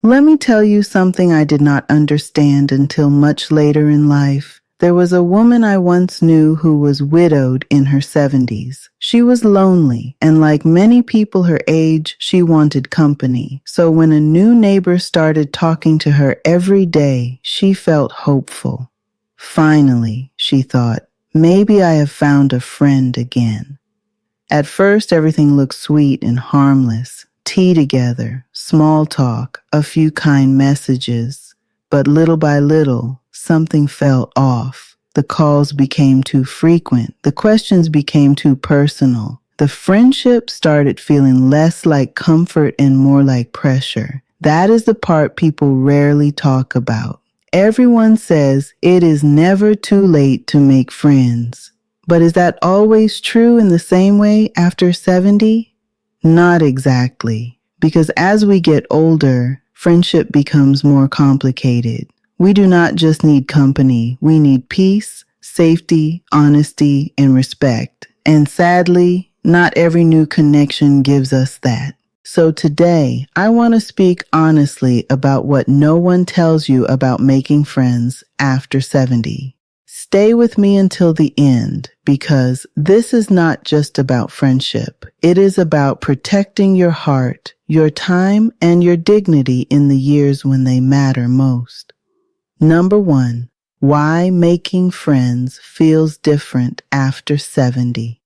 Let me tell you something I did not understand until much later in life. There was a woman I once knew who was widowed in her 70s. She was lonely, and like many people her age, she wanted company. So when a new neighbor started talking to her every day, she felt hopeful. Finally, she thought, maybe I have found a friend again. At first, everything looked sweet and harmless. Tea together, small talk, a few kind messages. But little by little, something fell off. The calls became too frequent. The questions became too personal. The friendship started feeling less like comfort and more like pressure. That is the part people rarely talk about. Everyone says it is never too late to make friends. But is that always true in the same way after 70? Not exactly, because as we get older, friendship becomes more complicated. We do not just need company, we need peace, safety, honesty, and respect. And sadly, not every new connection gives us that. So today, I want to speak honestly about what no one tells you about making friends after 70. Stay with me until the end, because this is not just about friendship. It is about protecting your heart, your time, and your dignity in the years when they matter most. Number 1, why making friends feels different after 70.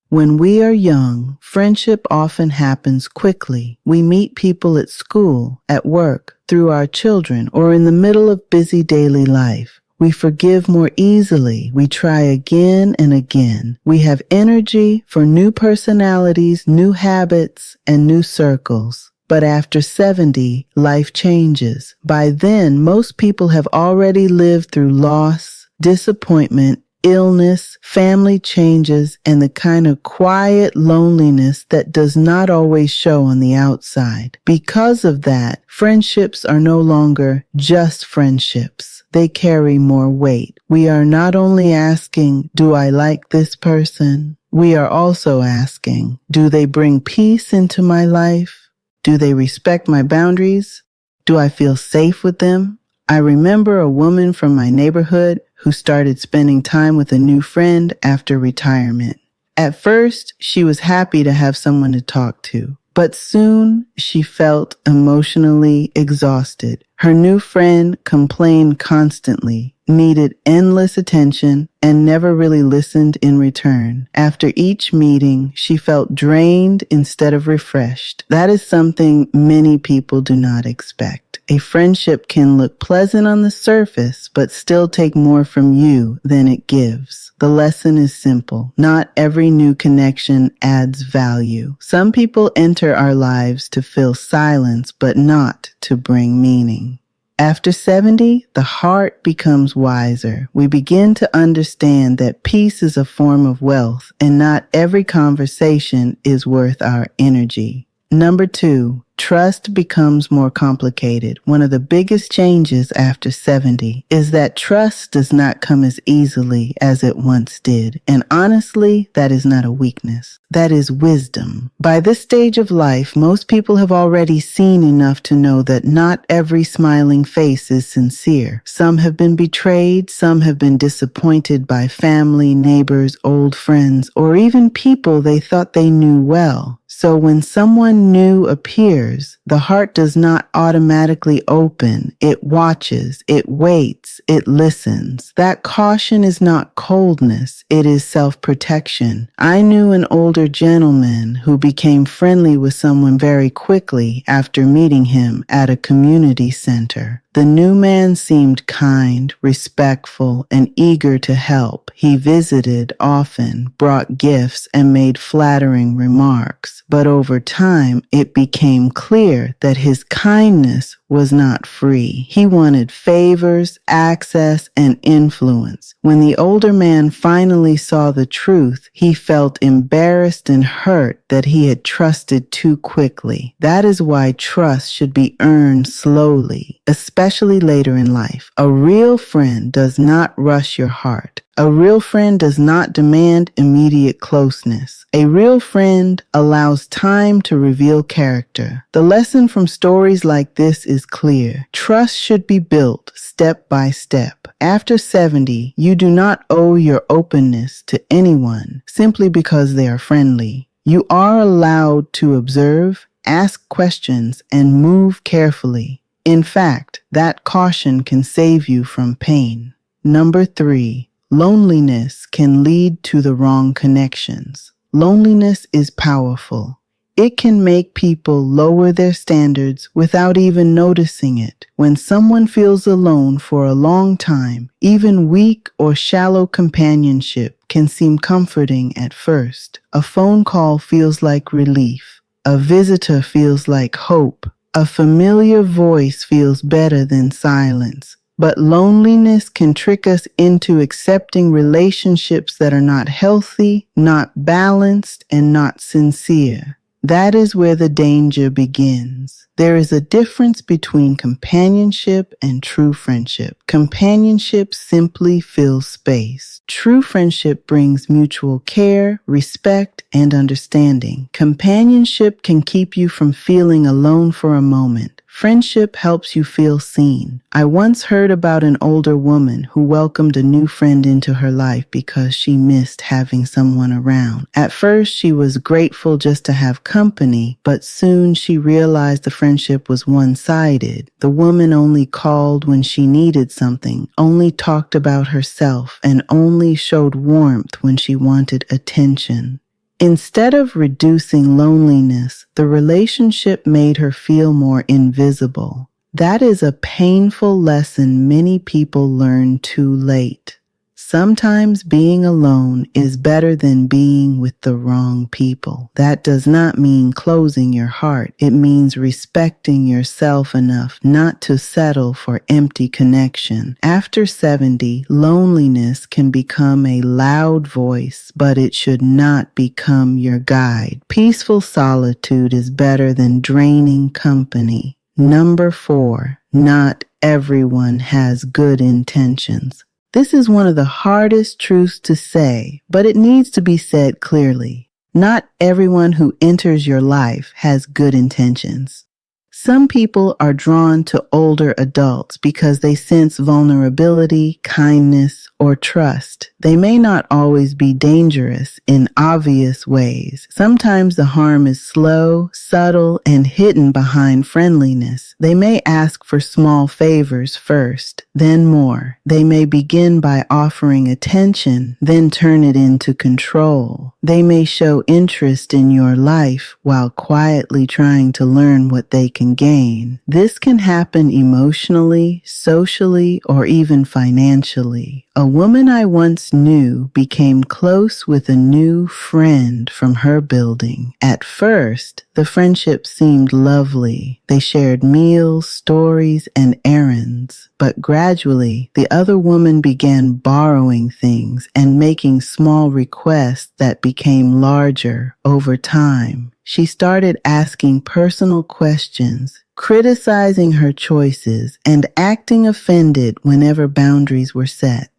When we are young, friendship often happens quickly. We meet people at school, at work, through our children, or in the middle of busy daily life. We forgive more easily. We try again and again. We have energy for new personalities, new habits, and new circles. But after 70, life changes. By then, most people have already lived through loss, disappointment, illness, family changes, and the kind of quiet loneliness that does not always show on the outside. Because of that, friendships are no longer just friendships. They carry more weight. We are not only asking, do I like this person? We are also asking, do they bring peace into my life? Do they respect my boundaries? Do I feel safe with them? I remember a woman from my neighborhood who started spending time with a new friend after retirement. At first, she was happy to have someone to talk to, but soon she felt emotionally exhausted. Her new friend complained constantly, needed endless attention, and never really listened in return. After each meeting, she felt drained instead of refreshed. That is something many people do not expect. A friendship can look pleasant on the surface, but still take more from you than it gives. The lesson is simple. Not every new connection adds value. Some people enter our lives to fill silence, but not to bring meaning. After 70, the heart becomes wiser. We begin to understand that peace is a form of wealth, and not every conversation is worth our energy. Number 2, trust becomes more complicated. One of the biggest changes after 70 is that trust does not come as easily as it once did. And honestly, that is not a weakness. That is wisdom. By this stage of life, most people have already seen enough to know that not every smiling face is sincere. Some have been betrayed, some have been disappointed by family, neighbors, old friends, or even people they thought they knew well. So when someone new appears, the heart does not automatically open. It watches, it waits, it listens. That caution is not coldness, it is self-protection. I knew an older gentleman who became friendly with someone very quickly after meeting him at a community center. The new man seemed kind, respectful, and eager to help. He visited often, brought gifts, and made flattering remarks. But over time, it became clear that his kindness was not free. He wanted favors, access, and influence. When the older man finally saw the truth, he felt embarrassed and hurt that he had trusted too quickly. That is why trust should be earned slowly, especially especially later in life. A real friend does not rush your heart. A real friend does not demand immediate closeness. A real friend allows time to reveal character. The lesson from stories like this is clear. Trust should be built step by step. After 70, you do not owe your openness to anyone simply because they are friendly. You are allowed to observe, ask questions, and move carefully. In fact, that caution can save you from pain. Number 3, loneliness can lead to the wrong connections. Loneliness is powerful. It can make people lower their standards without even noticing it. When someone feels alone for a long time, even weak or shallow companionship can seem comforting at first. A phone call feels like relief. A visitor feels like hope. A familiar voice feels better than silence. But loneliness can trick us into accepting relationships that are not healthy, not balanced, and not sincere. That is where the danger begins. There is a difference between companionship and true friendship. Companionship simply fills space. True friendship brings mutual care, respect, and understanding. Companionship can keep you from feeling alone for a moment. Friendship helps you feel seen. I once heard about an older woman who welcomed a new friend into her life because she missed having someone around. At first, she was grateful just to have company, but soon she realized the friendship was one-sided. The woman only called when she needed something, only talked about herself, and only showed warmth when she wanted attention. Instead of reducing loneliness, the relationship made her feel more invisible. That is a painful lesson many people learn too late. Sometimes being alone is better than being with the wrong people. That does not mean closing your heart. It means respecting yourself enough not to settle for empty connection. After 70, loneliness can become a loud voice, but it should not become your guide. Peaceful solitude is better than draining company. Number 4, not everyone has good intentions. This is one of the hardest truths to say, but it needs to be said clearly. Not everyone who enters your life has good intentions. Some people are drawn to older adults because they sense vulnerability, kindness, or trust. They may not always be dangerous in obvious ways. Sometimes the harm is slow, subtle, and hidden behind friendliness. They may ask for small favors first, then more. They may begin by offering attention, then turn it into control. They may show interest in your life while quietly trying to learn what they can gain. This can happen emotionally, socially, or even financially. A woman I once knew became close with a new friend from her building. At first, the friendship seemed lovely. They shared meals, stories, and errands. But gradually, the other woman began borrowing things and making small requests that became larger over time. She started asking personal questions, criticizing her choices, and acting offended whenever boundaries were set.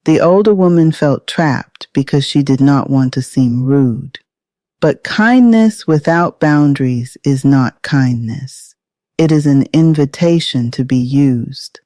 The older woman felt trapped because she did not want to seem rude. But kindness without boundaries is not kindness. It is an invitation to be used.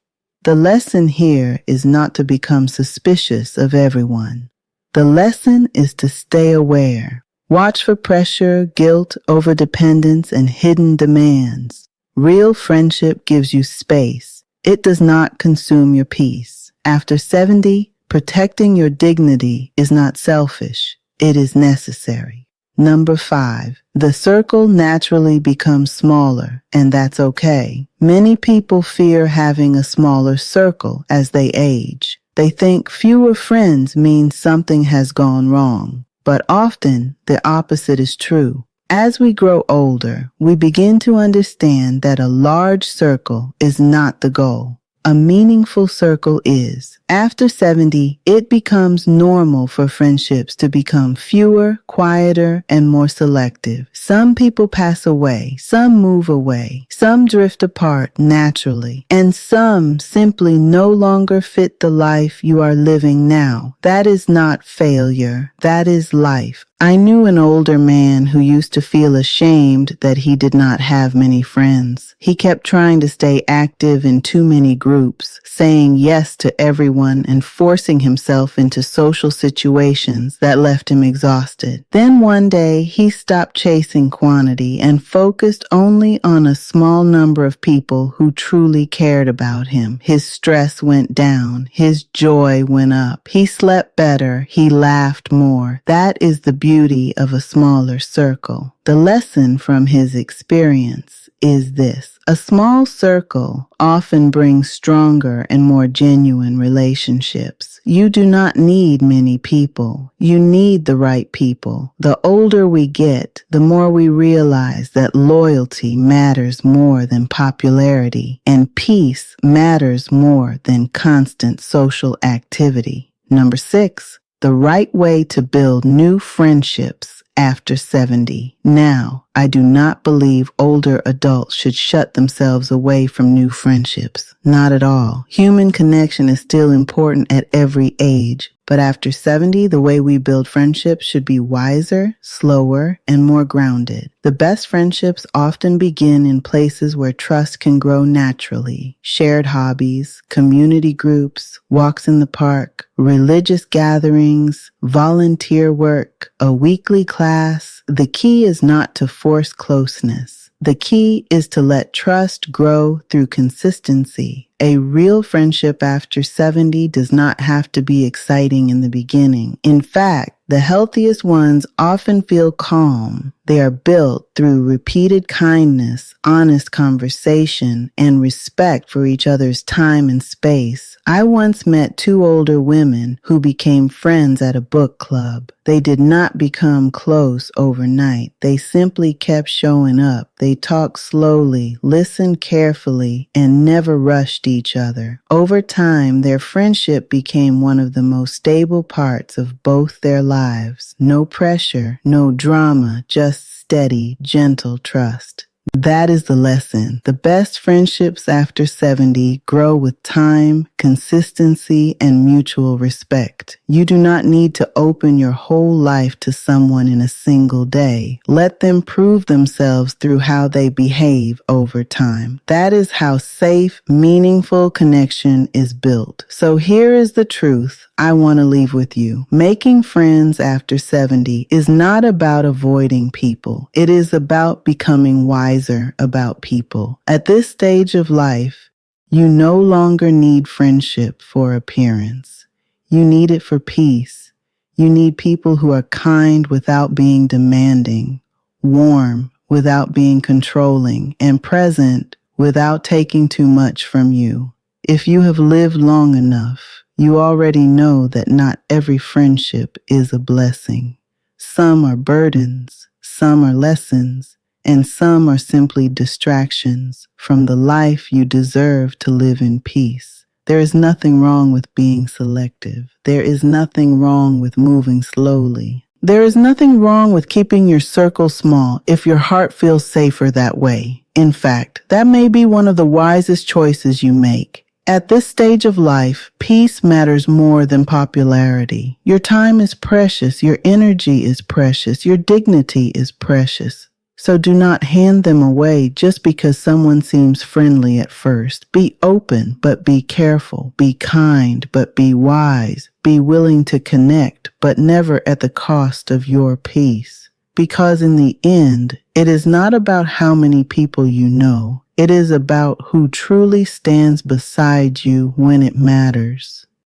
The lesson here is not to become suspicious of everyone. The lesson is to stay aware. Watch for pressure, guilt, overdependence, and hidden demands. Real friendship gives you space. It does not consume your peace. After 70, protecting your dignity is not selfish. It is necessary. Number 5, the circle naturally becomes smaller, and that's okay. Many people fear having a smaller circle as they age. They think fewer friends means something has gone wrong, but often the opposite is true. As we grow older, we begin to understand that a large circle is not the goal. a meaningful circle is. After 70, it becomes normal for friendships to become fewer, quieter, and more selective. Some people pass away, some move away, some drift apart naturally, and some simply no longer fit the life you are living now. That is not failure. That is life. I knew an older man who used to feel ashamed that he did not have many friends. He kept trying to stay active in too many groups, saying yes to everyone and forcing himself into social situations that left him exhausted. Then one day, he stopped chasing quantity and focused only on a small number of people who truly cared about him. His stress went down. His joy went up. He slept better. He laughed more. That is the beauty of a smaller circle. The lesson from his experience is this: a small circle often brings stronger and more genuine relationships. You do not need many people. You need the right people. The older we get, the more we realize that loyalty matters more than popularity, and peace matters more than constant social activity. Number 6. The right way to build new friendships after 70. Now, I do not believe older adults should shut themselves away from new friendships. Not at all. Human connection is still important at every age. But after 70, the way we build friendships should be wiser, slower, and more grounded. The best friendships often begin in places where trust can grow naturally. Shared hobbies, community groups, walks in the park, religious gatherings, volunteer work, a weekly class. The key is not to force closeness. The key is to let trust grow through consistency. A real friendship after 70 does not have to be exciting in the beginning. In fact, the healthiest ones often feel calm. They are built through repeated kindness, honest conversation, and respect for each other's time and space. I once met 2 older women who became friends at a book club. They did not become close overnight. They simply kept showing up. They talked slowly, listened carefully, and never rushed each other. Over time, their friendship became one of the most stable parts of both their lives. No pressure, no drama, just steady, gentle trust. That is the lesson. The best friendships after 70 grow with time, consistency, and mutual respect. You do not need to open your whole life to someone in a single day. Let them prove themselves through how they behave over time. That is how safe, meaningful connection is built. So here is the truth I want to leave with you. Making friends after 70 is not about avoiding people. It is about becoming wiser about people. At this stage of life, you no longer need friendship for appearance. You need it for peace. You need people who are kind without being demanding, warm without being controlling, and present without taking too much from you. If you have lived long enough, you already know that not every friendship is a blessing. Some are burdens, some are lessons, and some are simply distractions from the life you deserve to live in peace. There is nothing wrong with being selective. There is nothing wrong with moving slowly. There is nothing wrong with keeping your circle small if your heart feels safer that way. In fact, that may be one of the wisest choices you make. At this stage of life, peace matters more than popularity. Your time is precious, your energy is precious, your dignity is precious. So do not hand them away just because someone seems friendly at first. Be open, but be careful. Be kind, but be wise. Be willing to connect, but never at the cost of your peace. Because in the end, it is not about how many people you know. It is about who truly stands beside you when it matters.